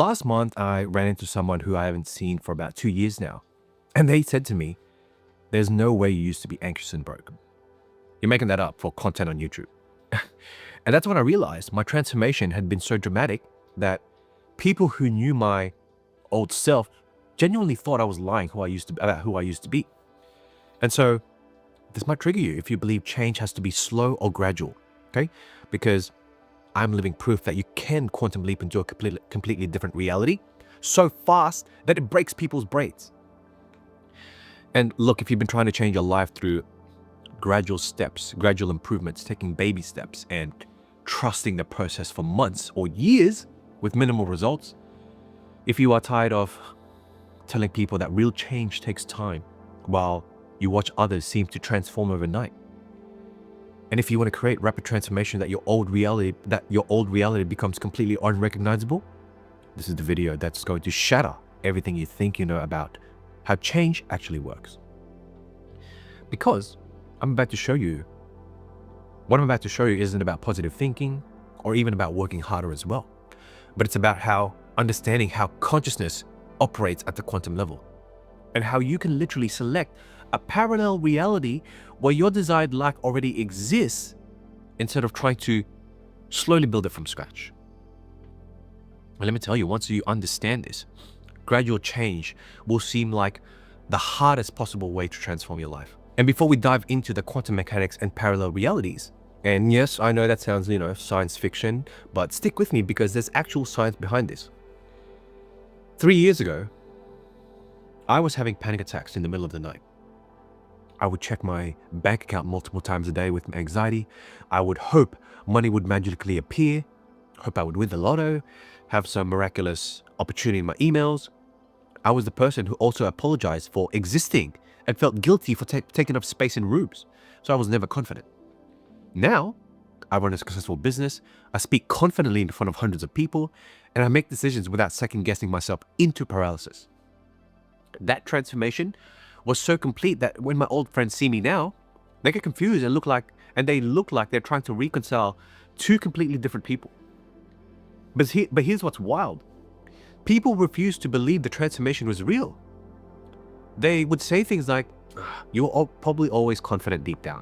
Last month, I ran into someone who I haven't seen for about 2 years now. And they said to me, there's no way you used to be anxious and broke. You're making that up for content on YouTube. And that's when I realized my transformation had been so dramatic that people who knew my old self genuinely thought I was lying about who I used to be. And so this might trigger you if you believe change has to be slow or gradual, okay? Because I'm living proof that you can quantum leap into a completely different reality so fast that it breaks people's brains. And look, if you've been trying to change your life through gradual steps, gradual improvements, taking baby steps, and trusting the process for months or years with minimal results, if you are tired of telling people that real change takes time while you watch others seem to transform overnight, and if you want to create rapid transformation that your old reality becomes completely unrecognizable, this is the video that's going to shatter everything you think you know about how change actually works. Because what I'm about to show you isn't about positive thinking or even about working harder as well, but it's about understanding how consciousness operates at the quantum level and how you can literally select a parallel reality where your desired life already exists instead of trying to slowly build it from scratch. And let me tell you, once you understand this, gradual change will seem like the hardest possible way to transform your life. And before we dive into the quantum mechanics and parallel realities, and yes, I know that sounds, science fiction, but stick with me because there's actual science behind this. 3 years ago, I was having panic attacks in the middle of the night. I would check my bank account multiple times a day with anxiety. I would hope money would magically appear, hope I would win the lotto, have some miraculous opportunity in my emails. I was the person who also apologized for existing and felt guilty for taking up space in rooms, so I was never confident. Now, I run a successful business, I speak confidently in front of hundreds of people, and I make decisions without second-guessing myself into paralysis. That transformation was so complete that when my old friends see me now, they get confused and they look like they're trying to reconcile two completely different people. But here's what's wild. People refuse to believe the transformation was real. They would say things like, "You're probably always confident deep down.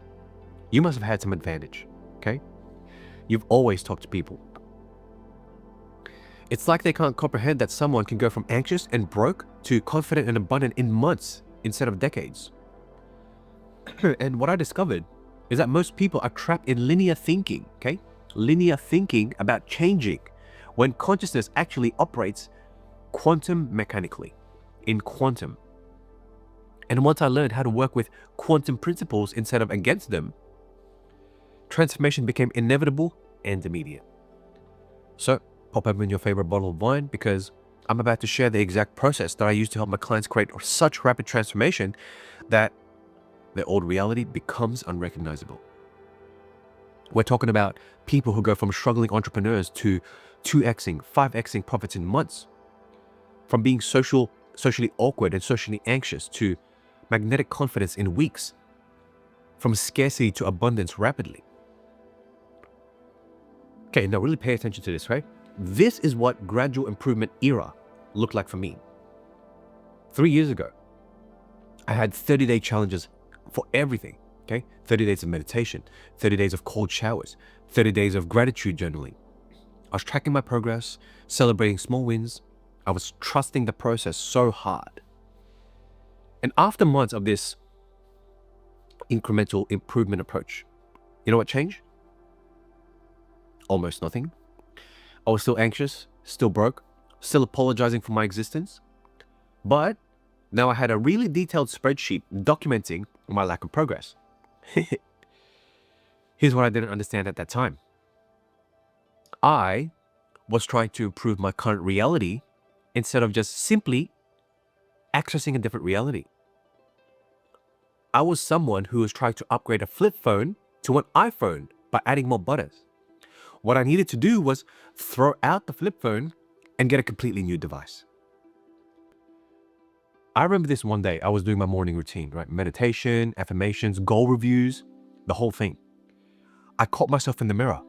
You must have had some advantage, okay? You've always talked to people." It's like they can't comprehend that someone can go from anxious and broke to confident and abundant in months instead of decades. And what I discovered is that most people are trapped in linear thinking, okay? Linear thinking about changing when consciousness actually operates quantum mechanically, in quantum. And once I learned how to work with quantum principles instead of against them, transformation became inevitable and immediate. So pop open your favorite bottle of wine because I'm about to share the exact process that I use to help my clients create such rapid transformation that their old reality becomes unrecognizable. We're talking about people who go from struggling entrepreneurs to 2xing, 5xing profits in months, from being socially awkward and socially anxious to magnetic confidence in weeks, from scarcity to abundance rapidly. Okay, now really pay attention to this, right? This is what gradual improvement era looked like for me. 3 years ago, I had 30-day challenges for everything, okay? 30 days of meditation, 30 days of cold showers, 30 days of gratitude journaling. I was tracking my progress, celebrating small wins. I was trusting the process so hard. And after months of this incremental improvement approach, you know what changed? Almost nothing. I was still anxious, still broke, still apologizing for my existence. But now I had a really detailed spreadsheet documenting my lack of progress. Here's what I didn't understand at that time. I was trying to improve my current reality instead of just simply accessing a different reality. I was someone who was trying to upgrade a flip phone to an iPhone by adding more buttons. What I needed to do was throw out the flip phone and get a completely new device. I remember this one day, I was doing my morning routine, right? Meditation, affirmations, goal reviews, the whole thing. I caught myself in the mirror.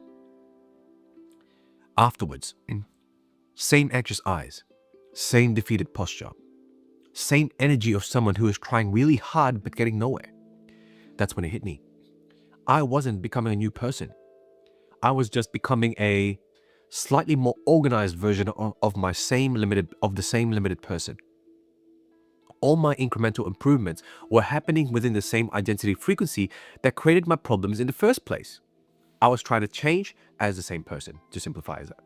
Afterwards, Same anxious eyes, same defeated posture, same energy of someone who is trying really hard but getting nowhere. That's when it hit me. I wasn't becoming a new person. I was just becoming a slightly more organized version of the same limited person. All my incremental improvements were happening within the same identity frequency that created my problems in the first place. I was trying to change as the same person, to simplify as that.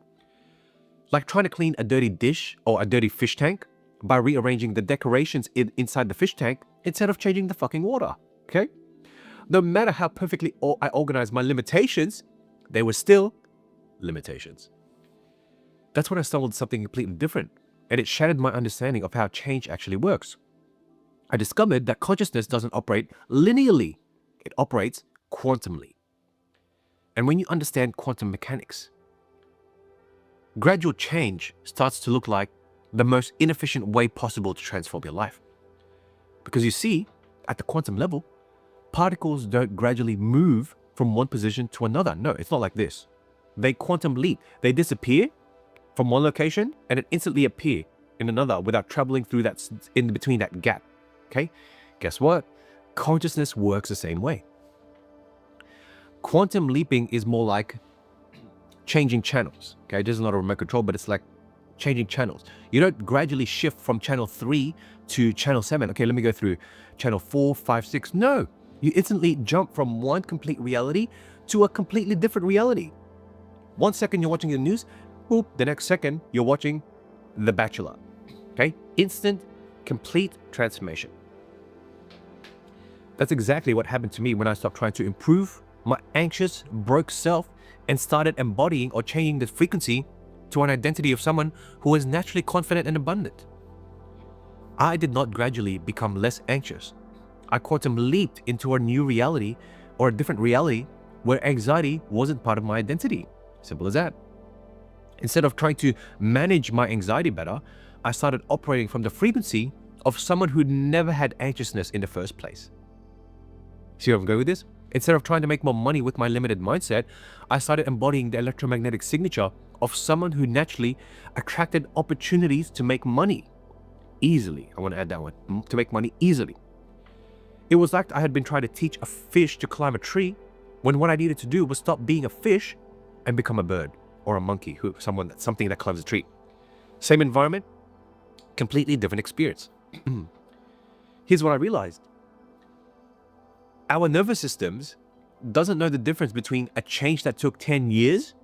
Like trying to clean a dirty dish or a dirty fish tank by rearranging the decorations inside the fish tank instead of changing the fucking water, okay? No matter how perfectly I organized my limitations, they were still limitations. That's when I stumbled something completely different, and it shattered my understanding of how change actually works. I discovered that consciousness doesn't operate linearly, it operates quantumly. And when you understand quantum mechanics, gradual change starts to look like the most inefficient way possible to transform your life. Because you see, at the quantum level, particles don't gradually move from one position to another. No, it's not like this. They quantum leap. They disappear from one location and then instantly appear in another without traveling through that in between that gap. Okay? Guess what? Consciousness works the same way. Quantum leaping is more like changing channels. Okay, this is not a remote control, but it's like changing channels. You don't gradually shift from channel 3 to channel 7. Okay, let me go through channel 4, 5, 6. No, you instantly jump from one complete reality to a completely different reality. 1 second you're watching the news, boop, the next second you're watching The Bachelor. Okay, instant, complete transformation. That's exactly what happened to me when I stopped trying to improve my anxious, broke self and started embodying or changing the frequency to an identity of someone who is naturally confident and abundant. I did not gradually become less anxious. I quantum leaped into a new reality or a different reality where anxiety wasn't part of my identity. Simple as that. Instead of trying to manage my anxiety better, I started operating from the frequency of someone who never had anxiousness in the first place. See where I'm going with this? Instead of trying to make more money with my limited mindset, I started embodying the electromagnetic signature of someone who naturally attracted opportunities to make money easily. I want to add that one, to make money easily. It was like I had been trying to teach a fish to climb a tree when what I needed to do was stop being a fish and become a bird or a monkey, something that climbs a tree. Same environment, completely different experience. Here's what I realized. Our nervous systems doesn't know the difference between a change that took 10 years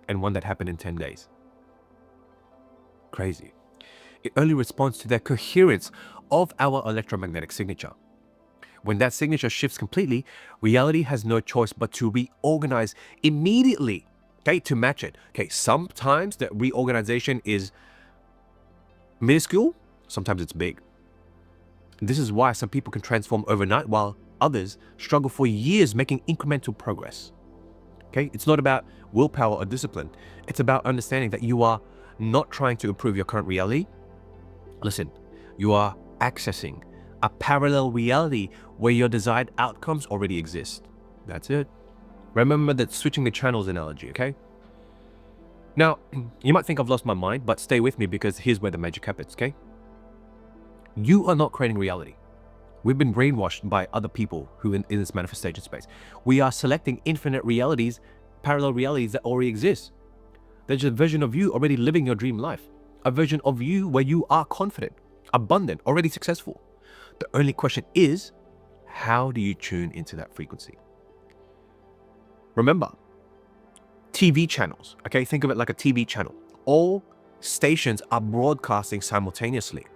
and one that happened in 10 days. Crazy. It only responds to the coherence of our electromagnetic signature. When that signature shifts completely, reality has no choice but to reorganize immediately, okay, to match it. Okay, sometimes the reorganization is minuscule, sometimes it's big. This is why some people can transform overnight while others struggle for years making incremental progress. Okay, it's not about willpower or discipline. It's about understanding that you are not trying to improve your current reality. Listen, you are accessing a parallel reality where your desired outcomes already exist. That's it. Remember that switching the channels analogy, okay? Now, you might think I've lost my mind, but stay with me because here's where the magic happens, okay? You are not creating reality. We've been brainwashed by other people who in this manifestation space. We are selecting infinite realities, parallel realities that already exist. There's a version of you already living your dream life. A version of you where you are confident, abundant, already successful. The only question is, how do you tune into that frequency? Remember, TV channels, okay? Think of it like a TV channel. All stations are broadcasting simultaneously.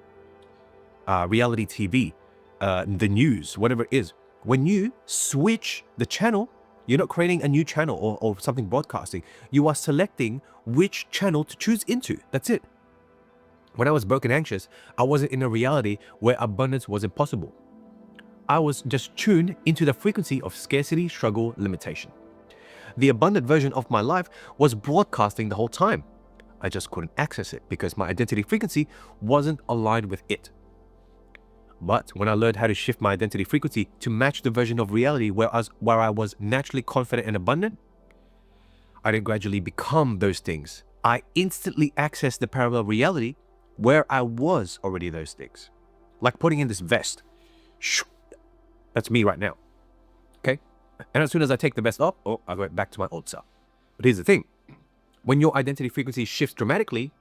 Reality TV, the news, whatever it is. When you switch the channel, you're not creating a new channel or something broadcasting. You are selecting which channel to choose into. That's it. When I was broke and anxious, I wasn't in a reality where abundance was impossible. I was just tuned into the frequency of scarcity, struggle, limitation. The abundant version of my life was broadcasting the whole time. I just couldn't access it because my identity frequency wasn't aligned with it. But when I learned how to shift my identity frequency to match the version of reality where I was naturally confident and abundant, I didn't gradually become those things. I instantly access the parallel reality where I was already those things. Like putting in this vest. That's me right now. Okay? And as soon as I take the vest off, I go back to my old self. But here's the thing. When your identity frequency shifts dramatically,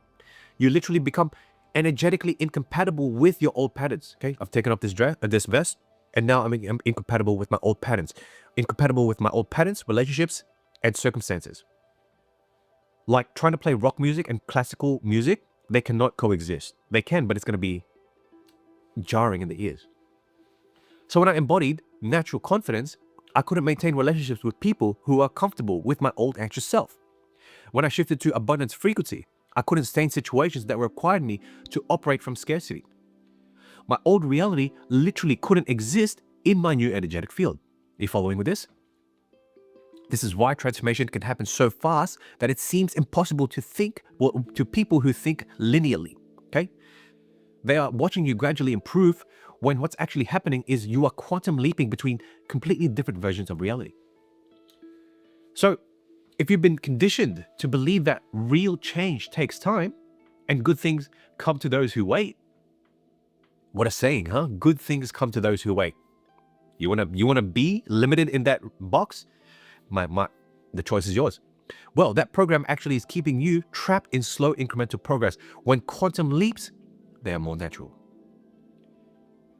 you literally become energetically incompatible with your old patterns. Okay? I've taken off this vest, and now I'm incompatible with my old patterns. Incompatible with my old patterns, relationships, and circumstances. Like trying to play rock music and classical music, they cannot coexist. They can, but it's going to be jarring in the ears. So when I embodied natural confidence, I couldn't maintain relationships with people who are comfortable with my old anxious self. When I shifted to abundance frequency, I couldn't stay in situations that required me to operate from scarcity. My old reality literally couldn't exist in my new energetic field. Are you following with this? This is why transformation can happen so fast that it seems impossible to to people who think linearly, okay? They are watching you gradually improve when what's actually happening is you are quantum leaping between completely different versions of reality. So, if you've been conditioned to believe that real change takes time and good things come to those who wait, what a saying, huh? Good things come to those who wait. You wanna be limited in that box? The choice is yours. Well, that program actually is keeping you trapped in slow incremental progress when quantum leaps, they are more natural.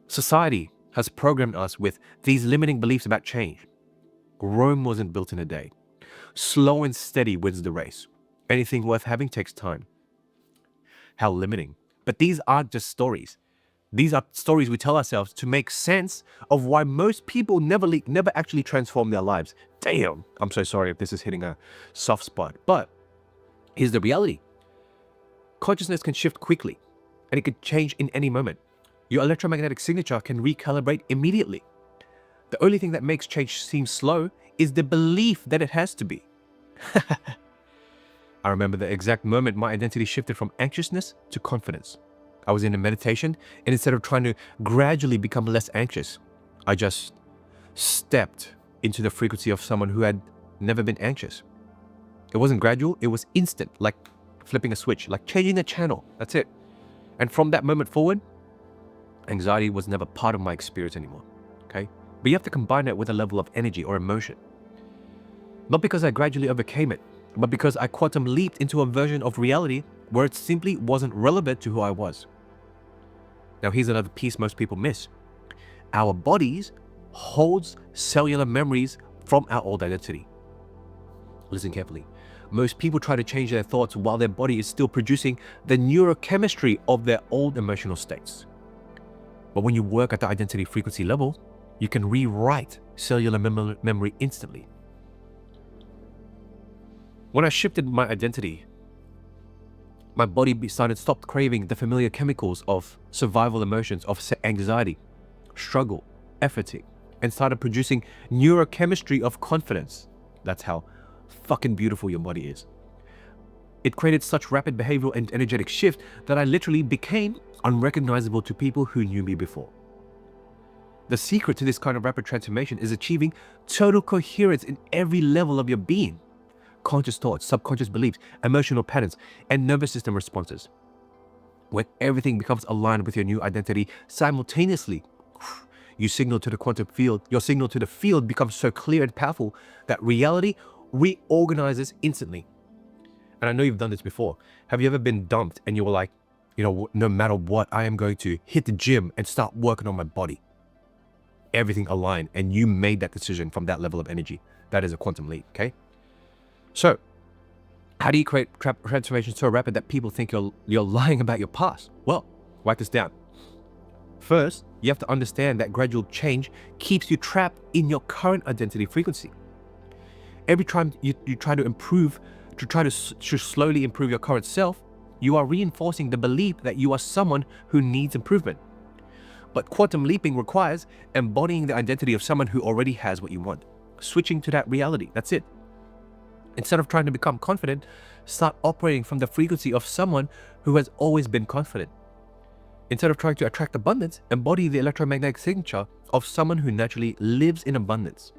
Society has programmed us with these limiting beliefs about change. Rome wasn't built in a day. Slow and steady wins the race. Anything worth having takes time. How limiting. But these aren't just stories. These are stories we tell ourselves to make sense of why most people never actually transform their lives. Damn, I'm so sorry if this is hitting a soft spot, but here's the reality. Consciousness can shift quickly, and it could change in any moment. Your electromagnetic signature can recalibrate immediately. The only thing that makes change seem slow is the belief that it has to be. I remember the exact moment my identity shifted from anxiousness to confidence. I was in a meditation, and instead of trying to gradually become less anxious, I just stepped into the frequency of someone who had never been anxious. It wasn't gradual, it was instant, like flipping a switch, like changing the channel. That's it. And from that moment forward, anxiety was never part of my experience anymore. Okay? But you have to combine it with a level of energy or emotion. Not because I gradually overcame it, but because I quantum leaped into a version of reality where it simply wasn't relevant to who I was. Now here's another piece most people miss. Our bodies holds cellular memories from our old identity. Listen carefully. Most people try to change their thoughts while their body is still producing the neurochemistry of their old emotional states. But when you work at the identity frequency level, you can rewrite cellular memory instantly. When I shifted my identity, my body stopped craving the familiar chemicals of survival emotions of anxiety, struggle, efforting, and started producing neurochemistry of confidence. That's how fucking beautiful your body is. It created such rapid behavioral and energetic shift that I literally became unrecognizable to people who knew me before. The secret to this kind of rapid transformation is achieving total coherence in every level of your being. Conscious thoughts, subconscious beliefs, emotional patterns, and nervous system responses. When everything becomes aligned with your new identity simultaneously, you signal to the quantum field, your signal to the field becomes so clear and powerful that reality reorganizes instantly. And I know you've done this before. Have you ever been dumped and you were like, no matter what, I am going to hit the gym and start working on my body. Everything aligned, and you made that decision from that level of energy. That is a quantum leap, okay? So, how do you create transformation so rapid that people think you're lying about your past? Well, write this down. First, you have to understand that gradual change keeps you trapped in your current identity frequency. Every time you try to improve, to slowly improve your current self, you are reinforcing the belief that you are someone who needs improvement. But quantum leaping requires embodying the identity of someone who already has what you want. Switching to that reality, that's it. Instead of trying to become confident, start operating from the frequency of someone who has always been confident. Instead of trying to attract abundance, embody the electromagnetic signature of someone who naturally lives in abundance.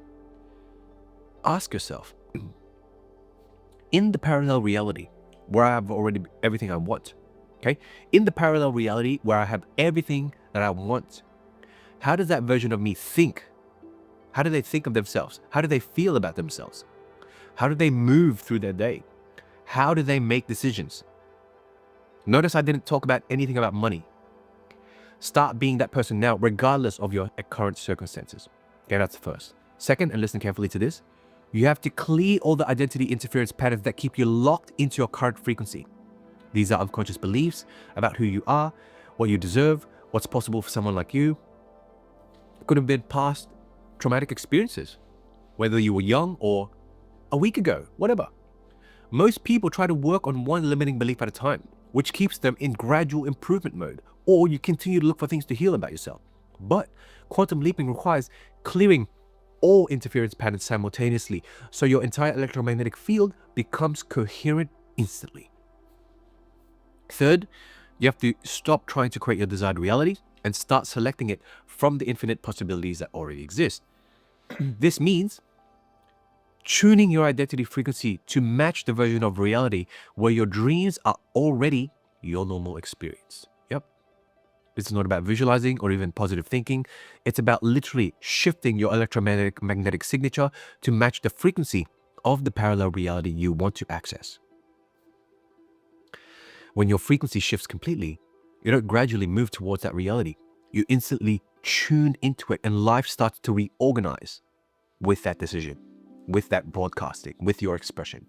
Ask yourself, in the parallel reality, where I have already everything I want. Okay? In the parallel reality where I have everything that I want, how does that version of me think? How do they think of themselves? How do they feel about themselves? How do they move through their day? How do they make decisions? Notice I didn't talk about anything about money. Start being that person now, regardless of your current circumstances. Okay, that's the first. Second, and listen carefully to this, you have to clear all the identity interference patterns that keep you locked into your current frequency. These are unconscious beliefs about who you are, what you deserve, what's possible for someone like you. It could have been past traumatic experiences, whether you were young or a week ago, whatever. Most people try to work on one limiting belief at a time, which keeps them in gradual improvement mode, or you continue to look for things to heal about yourself. But quantum leaping requires clearing all interference patterns simultaneously, so your entire electromagnetic field becomes coherent instantly. Third, you have to stop trying to create your desired reality and start selecting it from the infinite possibilities that already exist. This means tuning your identity frequency to match the version of reality where your dreams are already your normal experience. Yep. This is not about visualizing or even positive thinking. It's about literally shifting your electromagnetic signature to match the frequency of the parallel reality you want to access. When your frequency shifts completely, you don't gradually move towards that reality. You instantly tune into it, and life starts to reorganize with that decision, with that broadcasting, with your expression.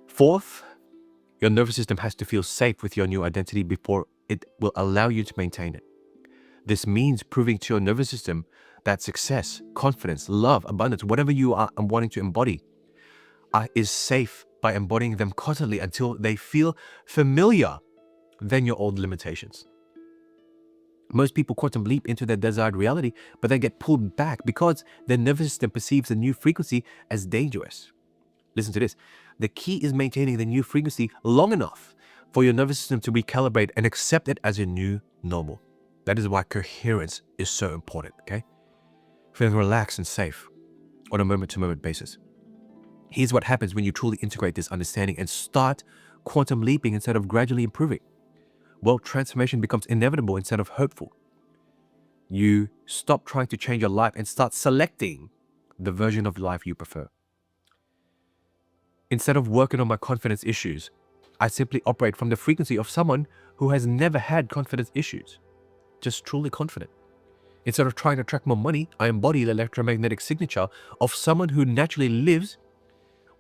Fourth, your nervous system has to feel safe with your new identity before it will allow you to maintain it. This means proving to your nervous system that success, confidence, love, abundance, whatever you are wanting to embody, is safe by embodying them constantly until they feel familiar than your old limitations. Most people quantum leap into their desired reality, but they get pulled back because their nervous system perceives the new frequency as dangerous. Listen to this. The key is maintaining the new frequency long enough for your nervous system to recalibrate and accept it as your new normal. That is why coherence is so important, okay? Feeling relaxed and safe on a moment-to-moment basis. Here's what happens when you truly integrate this understanding and start quantum leaping instead of gradually improving. Well, transformation becomes inevitable instead of hopeful. You stop trying to change your life and start selecting the version of life you prefer. Instead of working on my confidence issues, I simply operate from the frequency of someone who has never had confidence issues, just truly confident. Instead of trying to attract more money, I embody the electromagnetic signature of someone who naturally lives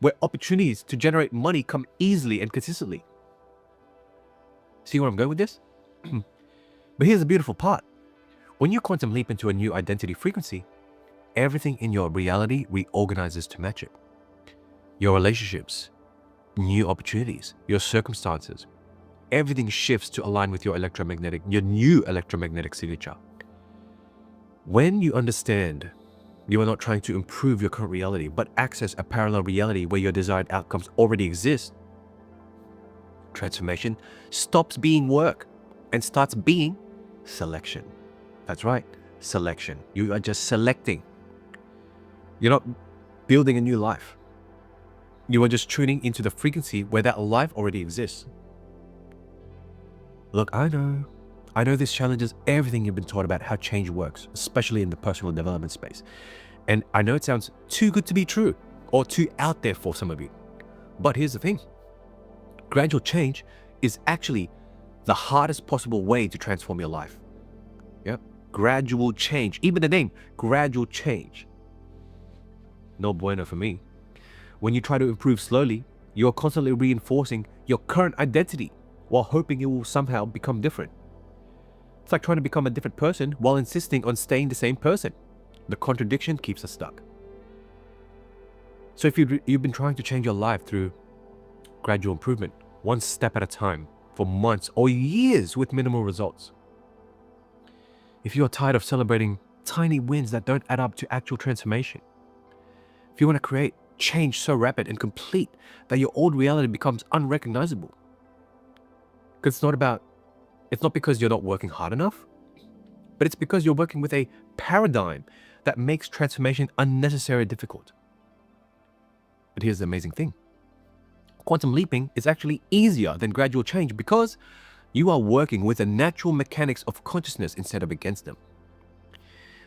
where opportunities to generate money come easily and consistently. See where I'm going with this? But here's the beautiful part. When you quantum leap into a new identity frequency, everything in your reality reorganizes to match it. Your relationships, new opportunities, your circumstances, everything shifts to align with your new electromagnetic signature. When you understand you are not trying to improve your current reality, but access a parallel reality where your desired outcomes already exist, transformation stops being work and starts being selection. That's right, selection. You are just selecting. You're not building a new life. You are just tuning into the frequency where that life already exists. Look, I know this challenges everything you've been taught about how change works, especially in the personal development space. And I know it sounds too good to be true or too out there for some of you. But here's the thing. Gradual change is actually the hardest possible way to transform your life. Yep. Gradual change. Even the name, gradual change. No bueno for me. When you try to improve slowly, you're constantly reinforcing your current identity while hoping it will somehow become different. It's like trying to become a different person while insisting on staying the same person. The contradiction keeps us stuck. So if you've been trying to change your life through gradual improvement, one step at a time, for months or years with minimal results, if you are tired of celebrating tiny wins that don't add up to actual transformation, if you want to create change so rapid and complete that your old reality becomes unrecognizable, because it's not because you're not working hard enough, but it's because you're working with a paradigm that makes transformation unnecessarily difficult. But here's the amazing thing. Quantum leaping is actually easier than gradual change because you are working with the natural mechanics of consciousness instead of against them.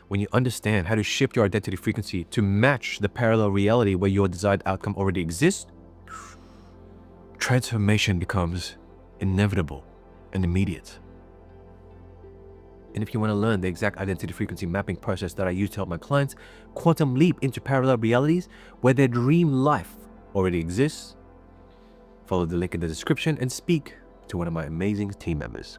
When you understand how to shift your identity frequency to match the parallel reality where your desired outcome already exists, transformation becomes inevitable and immediate. And if you want to learn the exact identity frequency mapping process that I use to help my clients quantum leap into parallel realities where their dream life already exists, follow the link in the description and speak to one of my amazing team members.